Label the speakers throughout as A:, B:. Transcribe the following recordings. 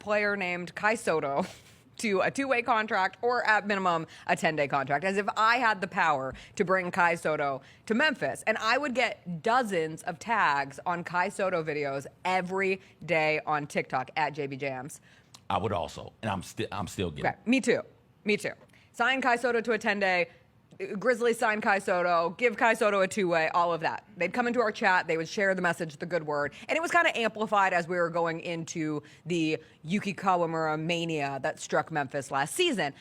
A: player named Kai Sotto to a 2-way contract or at minimum a 10-day contract, as if I had the power to bring Kai Sotto to Memphis. And I would get dozens of tags on Kai Sotto videos every day on TikTok at JBJams.
B: I would also, and I'm still getting.
A: Okay, me too. Sign Kai Sotto to a 10-day. Grizzlies sign Kai Sotto, give Kai Sotto a 2-way, all of that. They'd come into our chat, they would share the message, the good word, and it was kind of amplified as we were going into the Yuki Kawamura mania that struck Memphis last season.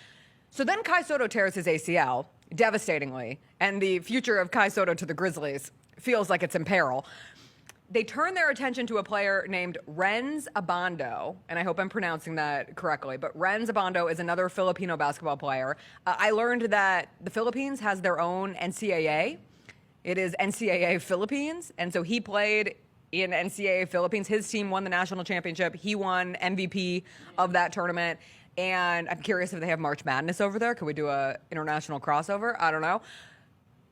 A: So then Kai Sotto tears his ACL, devastatingly, and the future of Kai Sotto to the Grizzlies feels like it's in peril. They turn their attention to a player named Rhenz abando, and I hope I'm pronouncing that correctly, but Rhenz abando is another Filipino basketball player. I learned that the Philippines has their own NCAA. It is NCAA Philippines, and so he played in NCAA Philippines. His team won the national championship. He won MVP of that tournament, and I'm curious if they have March Madness over there. Could we do a international crossover? I don't know.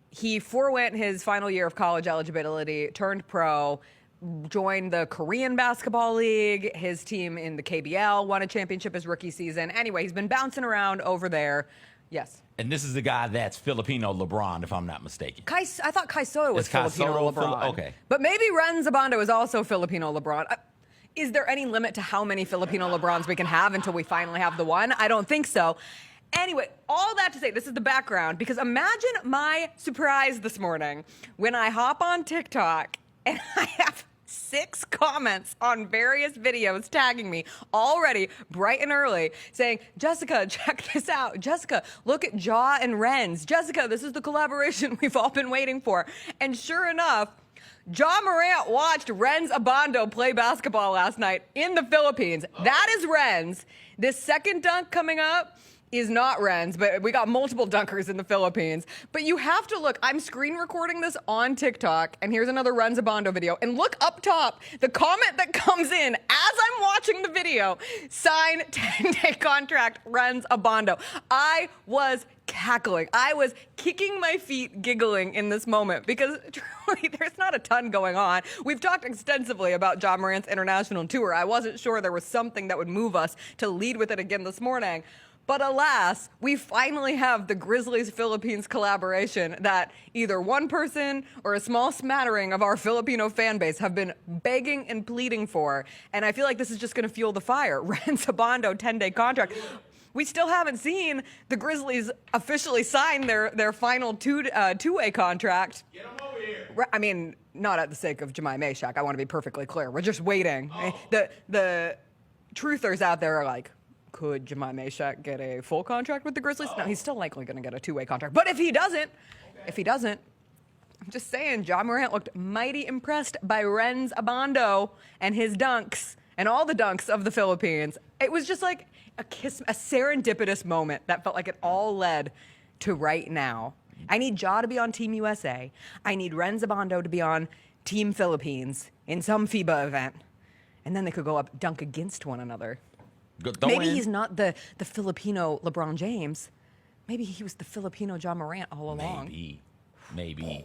A: He forewent his final year of college eligibility, turned pro, joined the Korean Basketball League. His team in the KBL won a championship his rookie season. Anyway, he's been bouncing around over there. Yes.
B: And this is the guy that's Filipino LeBron, if I'm not mistaken.
A: I thought Kai Sotto was Filipino LeBron.
B: Okay.
A: But maybe Rhenz abando is also Filipino LeBron. Is there any limit to how many Filipino LeBrons we can have until we finally have the one? I don't think so. Anyway, all that to say, this is the background, because imagine my surprise this morning when I hop on TikTok and I have 6 comments on various videos tagging me already bright and early saying, Jessica, check this out. Jessica, look at Ja and Rhenz. Jessica, this is the collaboration we've all been waiting for. And sure enough, Ja Morant watched Rhenz abando play basketball last night in the Philippines. That is Rhenz. This second dunk coming up is not Rhenz, but we got multiple dunkers in the Philippines. But you have to look. I'm screen recording this on TikTok, and here's another Rhenz abando video. And look up top, the comment that comes in as I'm watching the video, sign 10-day contract, Rhenz abando. I was cackling. I was kicking my feet, giggling in this moment, because truly there's not a ton going on. We've talked extensively about Ja Morant's international tour. I wasn't sure there was something that would move us to lead with it again this morning. But alas, we finally have the Grizzlies-Philippines collaboration that either one person or a small smattering of our Filipino fan base have been begging and pleading for. And I feel like this is just going to fuel the fire. Rhenz abando 10-day contract. We still haven't seen the Grizzlies officially sign their final two-way contract.
B: Get them over here.
A: I mean, not at the sake of Jemai Meshack. I want to be perfectly clear. We're just waiting.
B: Oh.
A: The truthers out there are like, could Jemai Meshack get a full contract with the Grizzlies? No, he's still likely going to get a 2-way contract. But if he doesn't, I'm just saying, Ja Morant looked mighty impressed by Rhenz abando and his dunks and all the dunks of the Philippines. It was just like a serendipitous moment that felt like it all led to right now. I need Ja to be on Team USA. I need Rhenz abando to be on Team Philippines in some FIBA event. And then they could go up dunk against one another. Maybe he's not the Filipino LeBron James. Maybe he was the Filipino Ja Morant all along.
B: Maybe.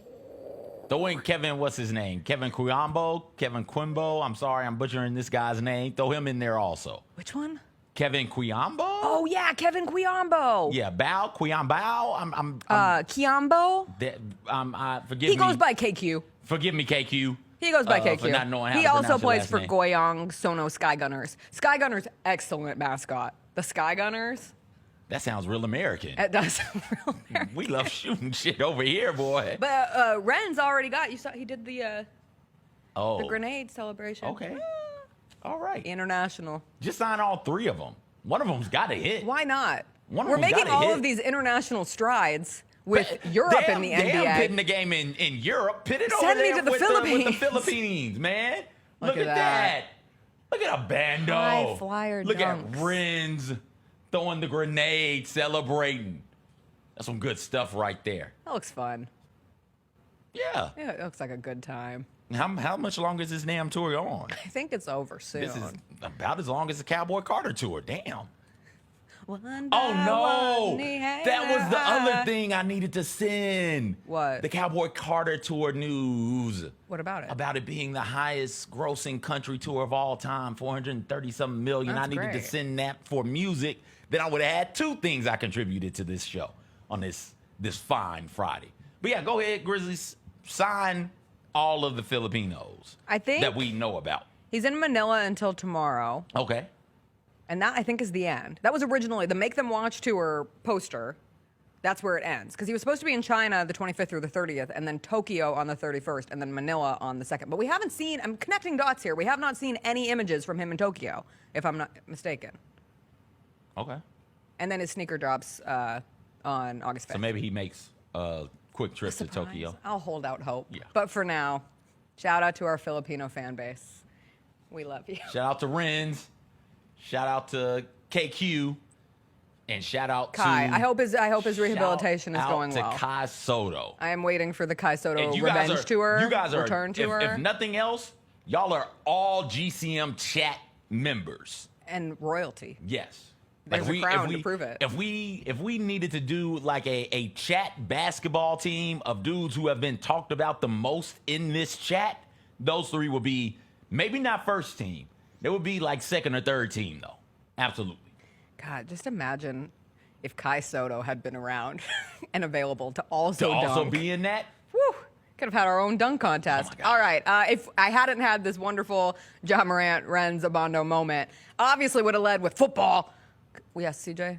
B: Throw in Kevin, what's his name? Kevin Quiambao. I'm sorry, I'm butchering this guy's name. Throw him in there also.
A: Which one?
B: Kevin Quiambao?
A: Oh, yeah, Kevin Quiambao.
B: Yeah, Quiambao.
A: Quiambo?
B: Forgive me.
A: He goes by KQ.
B: Forgive me, KQ.
A: He goes by KQ.
B: For not knowing how
A: he
B: to
A: also
B: pronounce your
A: plays
B: last
A: for
B: name.
A: Goyang Sono Sky Gunners. Sky Gunners, excellent mascot. The Sky Gunners.
B: That sounds real American.
A: It does sound real American.
B: We love shooting shit over here, boy.
A: But Rhenz already got, you saw he did the grenade celebration.
B: Okay. All right.
A: International.
B: Just sign all 3 of them. One of them's got to hit.
A: Why not?
B: One of
A: We're
B: them's
A: making
B: gotta
A: all
B: hit.
A: of these international strides with Europe in the NBA.
B: Damn, pitting the game in Europe. Pit it
A: Send
B: over
A: me
B: there
A: to the
B: with
A: Philippines.
B: with the Philippines, man. Look at
A: that.
B: that. Look at abando.
A: High flyer
B: Look at
A: dunks.
B: Rhenz throwing the grenade, celebrating. That's some good stuff right there.
A: That looks fun.
B: Yeah.
A: Yeah, it looks like a good time.
B: How much longer is this damn tour on?
A: I think it's over soon.
B: This is about as long as the Cowboy Carter tour. Damn.
A: One
B: Oh
A: by
B: no!
A: one, he had
B: That was the
A: a-
B: other thing I needed to send.
A: What?
B: The Cowboy Carter tour news.
A: What about it?
B: About it being the highest grossing country tour of all time, 430-something million.
A: That's
B: I needed to
A: great.
B: send that for music. Then I would have had two things I contributed to this show on this fine Friday. But yeah, go ahead, Grizzlies. Sign all of the Filipinos
A: I think
B: that we know about.
A: he's in Manila until tomorrow.
B: Okay.
A: And that, I think, is the end. That was originally the Make Them Watch tour poster. That's where it ends. Because he was supposed to be in China the 25th through the 30th, and then Tokyo on the 31st, and then Manila on the 2nd. But we haven't seen, I'm connecting dots here, we have not seen any images from him in Tokyo, if I'm not mistaken.
B: Okay.
A: And then his sneaker drops on August 5th.
B: So maybe he makes a quick trip to
A: Surprise.
B: Tokyo.
A: I'll hold out hope.
B: Yeah.
A: But for now, shout out to our Filipino fan base. We love you.
B: Shout out to Rhenz. Shout out to KQ. And shout out
A: Kai.
B: to...
A: I hope his rehabilitation is
B: shout
A: going
B: out to
A: well.
B: Kai Soto.
A: I am waiting for the Kai Soto
B: And
A: revenge tour,
B: you guys are,
A: return tour,
B: if nothing else, y'all are all GCM chat members.
A: and royalty.
B: Yes.
A: There's a crown to prove it.
B: If we needed to do like a chat basketball team of dudes who have been talked about the most in this chat, those three would be maybe not first team. They would be like second or third team though. Absolutely.
A: God, just imagine if Kai Soto had been around and available to also
B: To also
A: dunk.
B: be in that.
A: Whew, could have had our own dunk contest.
B: Oh my God.
A: All right, if I hadn't had this wonderful Ja Morant, Rhenz, Abando moment, obviously would have led with football. Yes, CJ?